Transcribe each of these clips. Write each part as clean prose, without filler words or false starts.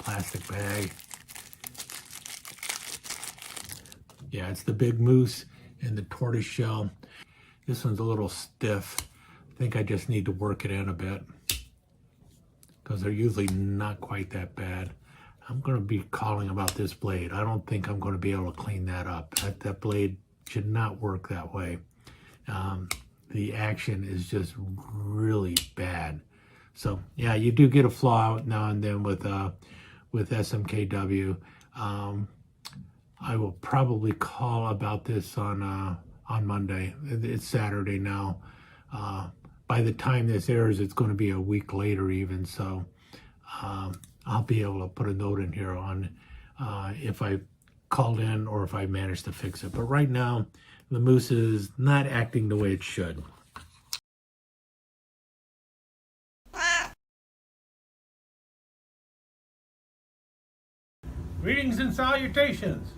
plastic bag. Yeah, it's the big moose and the tortoise shell. This one's a little stiff. I think I just need to work it in a bit because they're usually not quite that bad. I'm going to be calling about this blade. I don't think I'm going to be able to clean that up. That blade should not work that way. The action is just really bad. So yeah, you do get a flaw out now and then with SMKW. I will probably call about this on Monday. It's Saturday now. By the time this airs, it's going to be a week later even. So I'll be able to put a note in here on if I called in or if I managed to fix it. But right now, the moose is not acting the way it should. Greetings and salutations.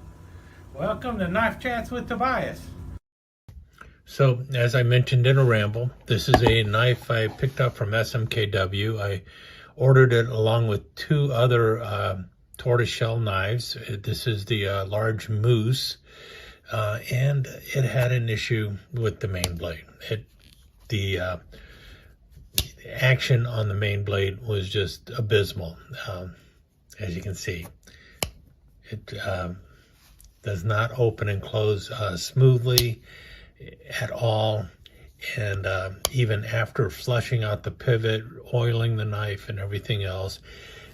Welcome to Knife Chats with Tobias. So, as I mentioned in a ramble, this is a knife I picked up from SMKW. I ordered it along with two other tortoiseshell knives. This is the large moose, and it had an issue with the main blade. The action on the main blade was just abysmal, as you can see. It does not open and close smoothly at all, and even after flushing out the pivot, oiling the knife and everything else,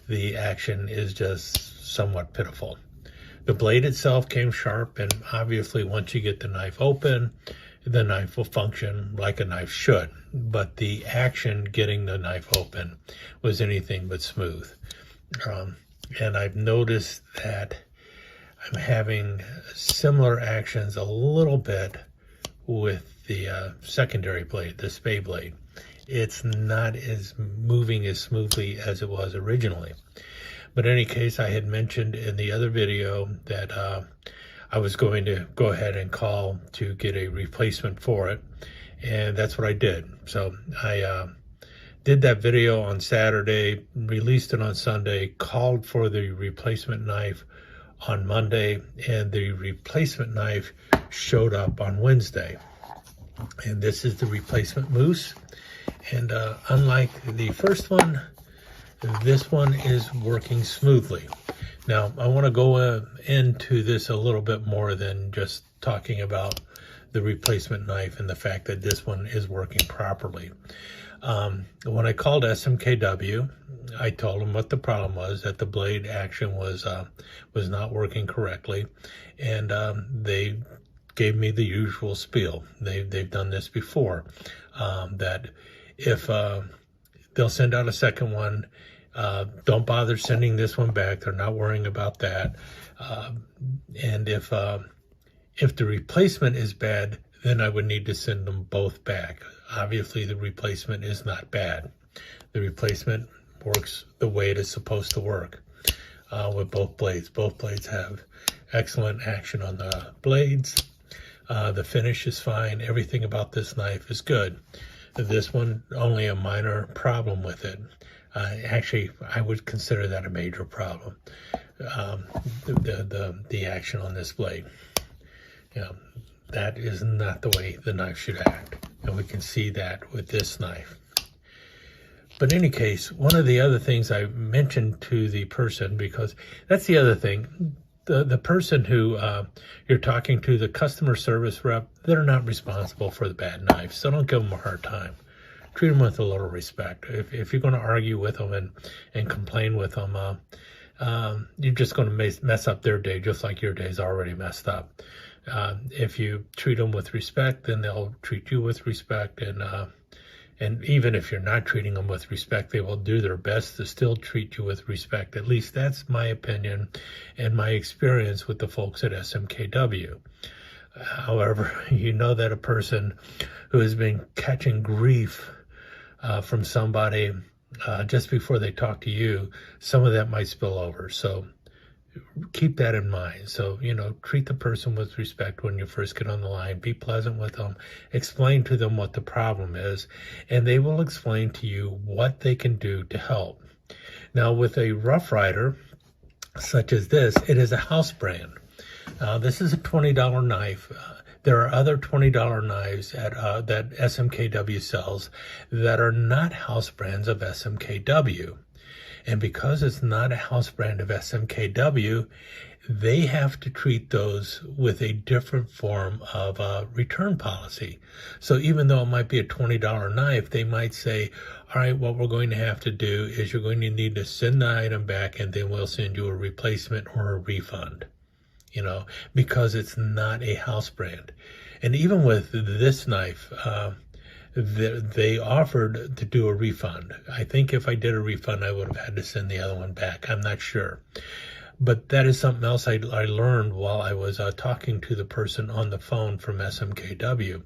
the action is just somewhat pitiful. The blade itself came sharp, and obviously once you get the knife open, the knife will function like a knife should, but the action getting the knife open was anything but smooth. And I've noticed that I'm having similar actions a little bit with the secondary blade, the spay blade. It's not as moving as smoothly as it was originally. But in any case, I had mentioned in the other video that I was going to go ahead and call to get a replacement for it, and that's what I did. So I did that video on Saturday, released it on Sunday, called for the replacement knife on Monday, and the replacement knife showed up on Wednesday. And this is the replacement moose, and unlike the first one, this one is working smoothly. Now I want to go into this a little bit more than just talking about the replacement knife and the fact that this one is working properly. When I called SMKW, I told them what the problem was, that the blade action was not working correctly, and they gave me the usual spiel. They've done this before, that if they'll send out a second one, don't bother sending this one back. They're not worrying about that. And if the replacement is bad, then I would need to send them both back. Obviously, the replacement is not bad. The replacement works the way it is supposed to work with both blades. Both blades have excellent action on the blades. The finish is fine. Everything about this knife is good. This one, only a minor problem with it. Actually, I would consider that a major problem. The action on this blade. You know, that is not the way the knife should act, and we can see that with this knife. But in any case, one of the other things I mentioned to the person, because that's the other thing, the person who you're talking to, the customer service rep, they're not responsible for the bad knife, so don't give them a hard time. Treat them with a little respect. If you're going to argue with them and complain with them, you're just going to mess up their day, just like your day's already messed up. If you treat them with respect, then they'll treat you with respect, and even if you're not treating them with respect, they will do their best to still treat you with respect. At least that's my opinion and my experience with the folks at SMKW. However, you know that a person who has been catching grief from somebody just before they talk to you, some of that might spill over. So keep that in mind. So, treat the person with respect when you first get on the line. Be pleasant with them. Explain to them what the problem is, and they will explain to you what they can do to help. Now, with a Rough Rider, such as this, it is a house brand. This is a $20 knife. There are other $20 knives that SMKW sells that are not house brands of SMKW. And because it's not a house brand of SMKW, they have to treat those with a different form of return policy. So even though it might be a $20 knife, they might say, all right, what we're going to have to do is you're going to need to send the item back, and then we'll send you a replacement or a refund, you know, because it's not a house brand. And even with this knife, they offered to do a refund. I think if I did a refund, I would have had to send the other one back. I'm not sure. But that is something else I learned while I was talking to the person on the phone from SMKW.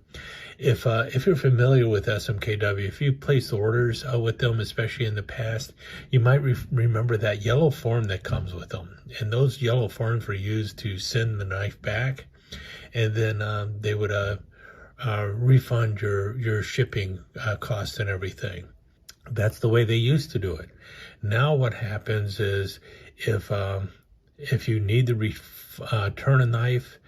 If you're familiar with SMKW, if you place orders with them, especially in the past, you might remember that yellow form that comes with them. And those yellow forms were used to send the knife back, and then they would refund your shipping costs and everything. That's the way they used to do it. Now what happens is if you need to return a knife,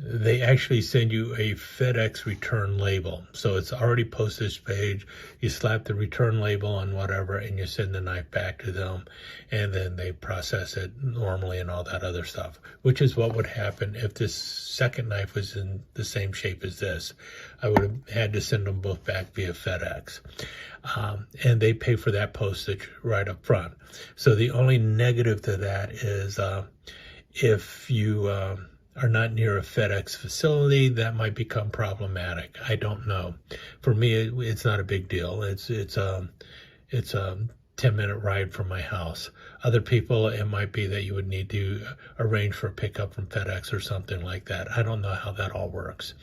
they actually send you a FedEx return label. So it's already postage paid. You slap the return label on whatever, and you send the knife back to them, and then they process it normally and all that other stuff, which is what would happen if this second knife was in the same shape as this. I would have had to send them both back via FedEx. And they pay for that postage right up front. So the only negative to that is if you are not near a FedEx facility, that might become problematic. I don't know. For me, it's not a big deal. It's a 10-minute ride from my house. Other people, it might be that you would need to arrange for a pickup from FedEx or something like that. I don't know how that all works.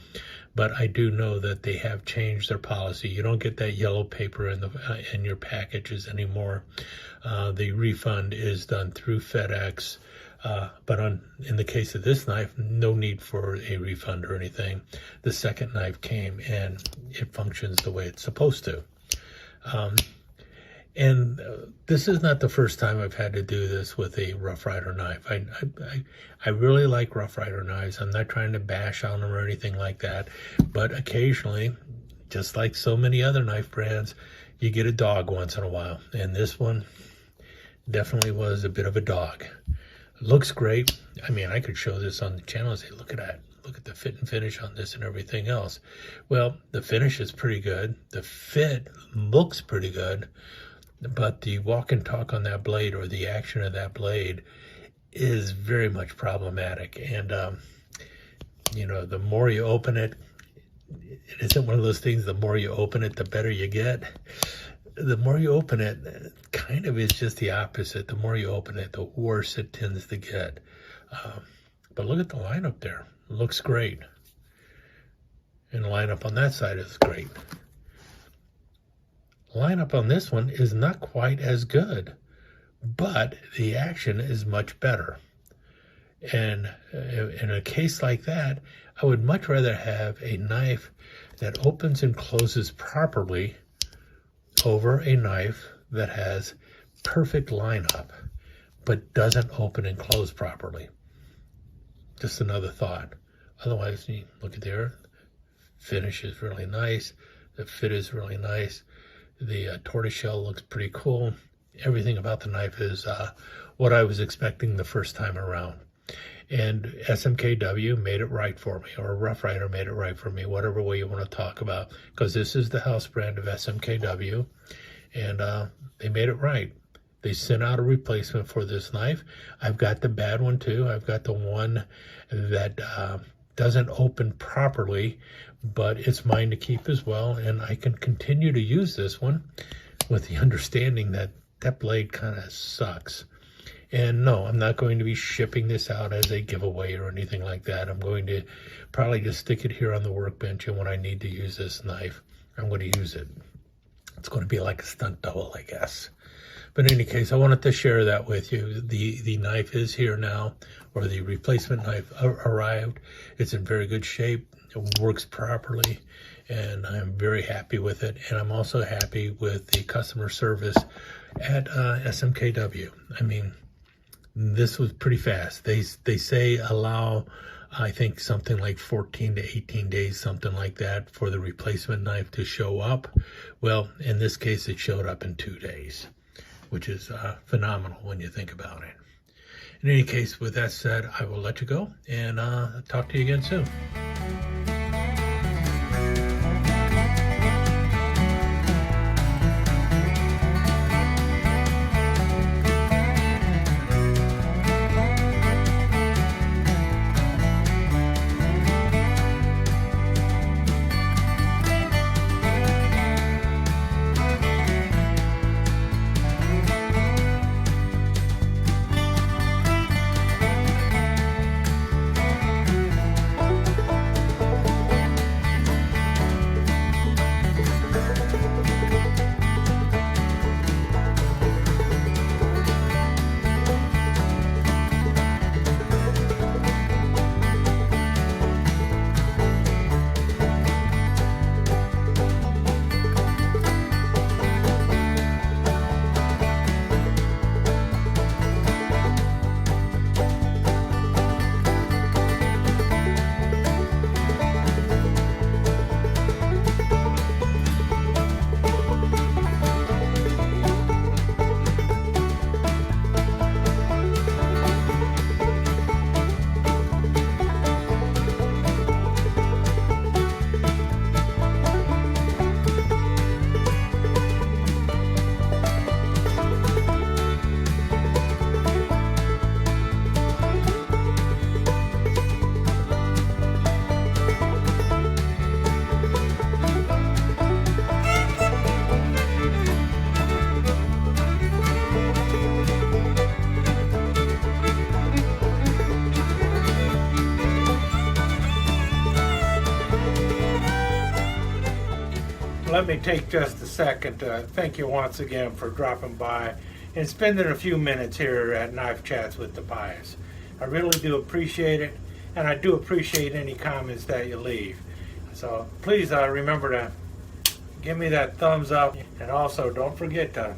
But I do know that they have changed their policy. You don't get that yellow paper in your packages anymore. The refund is done through FedEx. But in the case of this knife, no need for a refund or anything. The second knife came and it functions the way it's supposed to. And this is not the first time I've had to do this with a Rough Rider knife. I really like Rough Rider knives. I'm not trying to bash on them or anything like that. But occasionally, just like so many other knife brands, you get a dog once in a while. And this one definitely was a bit of a dog. It looks great. I mean, I could show this on the channel and say, look at that. Look at the fit and finish on this and everything else. Well, the finish is pretty good. The fit looks pretty good. But the walk and talk on that blade, or the action of that blade, is very much problematic. And, you know, the more you open it, it isn't one of those things, the more you open it, the better you get. The more you open it, kind of is just the opposite. The more you open it, the worse it tends to get. But look at the lineup there. It looks great. And the lineup on that side is great. Lineup on this one is not quite as good, but the action is much better. And in a case like that, I would much rather have a knife that opens and closes properly over a knife that has perfect lineup but doesn't open and close properly. Just another thought. Otherwise, you look at there, finish is really nice, the fit is really nice. The tortoise shell looks pretty cool. Everything about the knife is what I was expecting the first time around. And SMKW made it right for me, or Rough Rider made it right for me, whatever way you want to talk about, because this is the house brand of SMKW, and they made it right. They sent out a replacement for this knife. I've got the bad one too. I've got the one that doesn't open properly, but it's mine to keep as well, and I can continue to use this one with the understanding that that blade kind of sucks. And no, I'm not going to be shipping this out as a giveaway or anything like that. I'm going to probably just stick it here on the workbench, and when I need to use this knife, I'm going to use it. It's going to be like a stunt double, I guess. But in any case, I wanted to share that with you. The knife is here now, or the replacement knife arrived. It's in very good shape. It works properly, and I'm very happy with it. And I'm also happy with the customer service at SMKW. I mean, This was pretty fast. They say allow, I think, something like 14 to 18 days, something like that, for the replacement knife to show up. Well, in this case, it showed up in 2 days, which is phenomenal when you think about it. In any case, with that said, I will let you go and talk to you again soon. Let me take just a second to thank you once again for dropping by and spending a few minutes here at Knife Chats with Tobias. I really do appreciate it, and I do appreciate any comments that you leave. So please remember to give me that thumbs up, and also don't forget to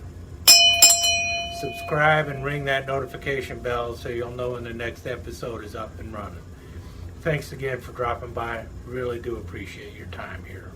subscribe and ring that notification bell so you'll know when the next episode is up and running. Thanks again for dropping by. Really do appreciate your time here.